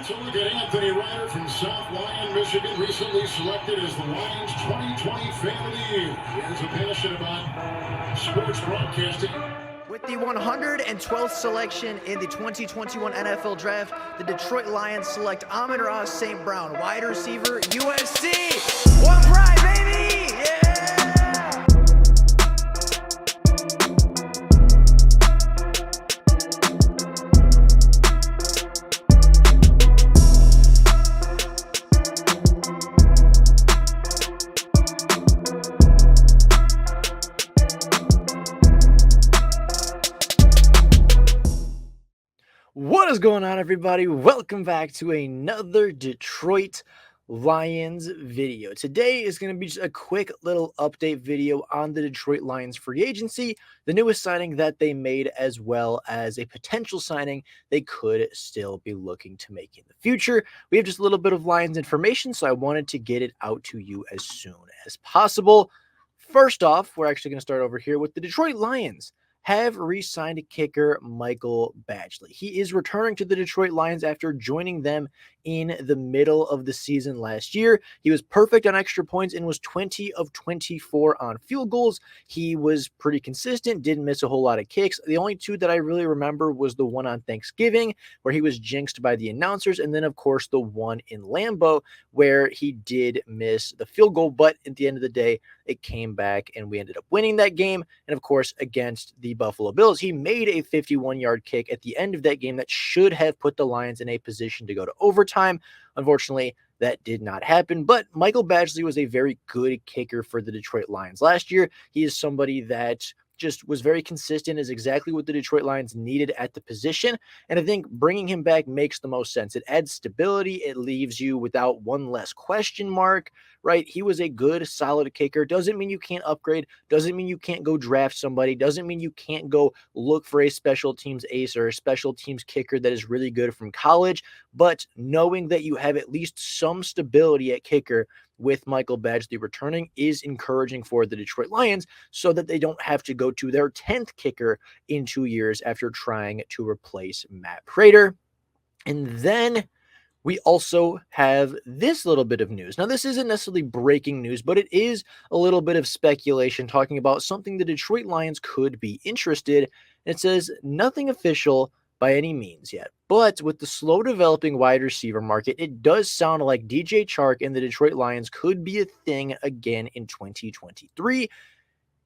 So look at Anthony Ryder from South Lyon, Michigan, recently selected as the Lions 2020 Fan of the Year. He has a passion about sports broadcasting. With the 112th selection in the 2021 NFL Draft, the Detroit Lions select Amon-Ra St. Brown, wide receiver, USC. One pride, baby! Yeah! What is going on, everybody? Welcome back to another Detroit Lions video. Today is going to be just a quick little update video on the Detroit Lions free agency, the newest signing that they made, as well as a potential signing they could still be looking to make in the future. We have just a little bit of Lions information, so I wanted to get it out to you as soon as possible. First off, we're actually going to start over here with the Detroit Lions have re-signed kicker Michael Badgley. He is returning to the Detroit Lions after joining them in the middle of the season last year. He was perfect on extra points and was 20 of 24 on field goals. He was pretty consistent, didn't miss a whole lot of kicks. The only two that I really remember was the one on Thanksgiving where he was jinxed by the announcers, and then of course the one in Lambeau where he did miss the field goal, but at the end of the day it came back and we ended up winning that game. And of course, against the Buffalo Bills, he made a 51-yard kick at the end of that game that should have put the Lions in a position to go to overtime. Unfortunately, that did not happen, but Michael Badgley was a very good kicker for the Detroit Lions last year. He is somebody that just was very consistent, is exactly what the Detroit Lions needed at the position. And I think bringing him back makes the most sense. It adds stability. It leaves you without one less question mark, right? He was a good, solid kicker. Doesn't mean you can't upgrade. Doesn't mean you can't go draft somebody. Doesn't mean you can't go look for a special teams ace or a special teams kicker that is really good from college. But knowing that you have at least some stability at kicker with Michael Badgley returning is encouraging for the Detroit Lions so that they don't have to go to their 10th kicker in 2 years after trying to replace Matt Prater. And then we also have this little bit of news. Now, this isn't necessarily breaking news, but it is a little bit of speculation talking about something the Detroit Lions could be interested. It says nothing official by any means yet, but with the slow developing wide receiver market, it does sound like DJ Chark and the Detroit Lions could be a thing again in 2023.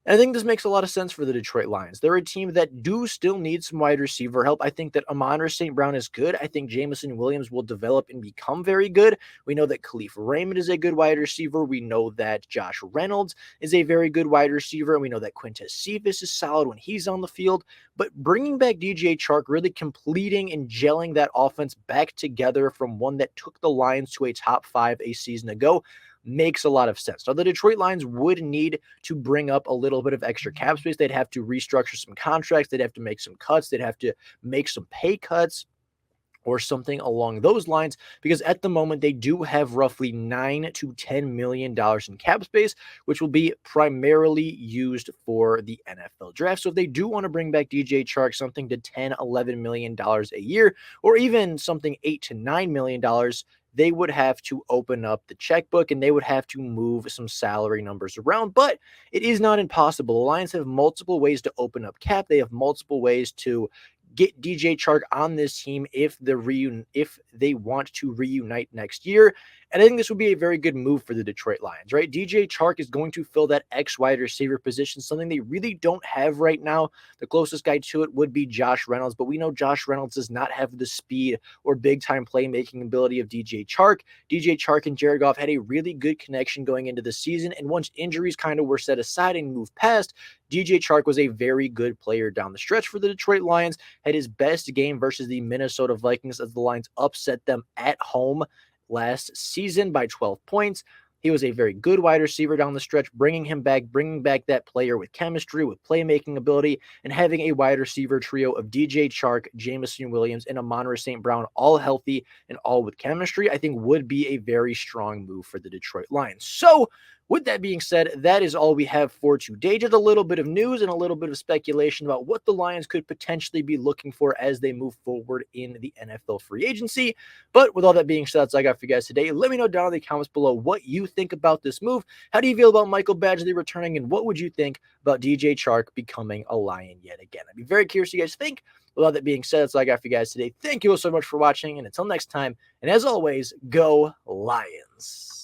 And I think this makes a lot of sense for the Detroit Lions. They're a team that do still need some wide receiver help. I think that Amon-Ra St. Brown is good. I think Jameson Williams will develop and become very good. We know that Khalif Raymond is a good wide receiver. We know that Josh Reynolds is a very good wide receiver. And we know that Quintez Cephas is solid when he's on the field. But bringing back DJ Chark, really completing and gelling that offense back together from one that took the Lions to a top 5 a season ago makes a lot of sense. Now, the Detroit Lions would need to bring up a little bit of extra cap space. They'd have to restructure some contracts. They'd have to make some cuts. They'd have to make some pay cuts or something along those lines, because at the moment they do have roughly $9 to $10 million in cap space, which will be primarily used for the NFL draft. So if they do want to bring back DJ Chark, something to $10-11 million a year, or even something $8 to $9 million, they would have to open up the checkbook and they would have to move some salary numbers around. But it is not impossible. The Lions have multiple ways to open up cap. They have multiple ways to get DJ Chark on this team if they want to reunite next year. And I think this would be a very good move for the Detroit Lions, right? DJ Chark is going to fill that X wide receiver position, something they really don't have right now. The closest guy to it would be Josh Reynolds, but we know Josh Reynolds does not have the speed or big-time playmaking ability of DJ Chark. DJ Chark and Jared Goff had a really good connection going into the season, and once injuries kind of were set aside and moved past, DJ Chark was a very good player down the stretch for the Detroit Lions, had his best game versus the Minnesota Vikings as the Lions upset them at home last season by 12 points. He was a very good wide receiver down the stretch, bringing back that player with chemistry, with playmaking ability, and having a wide receiver trio of DJ Chark, Jameson Williams, and Amon-Ra St. Brown, all healthy and all with chemistry, I think would be a very strong move for the Detroit Lions. So with that being said, that is all we have for today. Just a little bit of news and a little bit of speculation about what the Lions could potentially be looking for as they move forward in the NFL free agency. But with all that being said, that's all I got for you guys today. Let me know down in the comments below what you think about this move. How do you feel about Michael Badgley returning, and what would you think about DJ Chark becoming a Lion yet again? I'd be very curious what you guys think. With all that being said, that's all I got for you guys today. Thank you all so much for watching, and until next time, and as always, go Lions.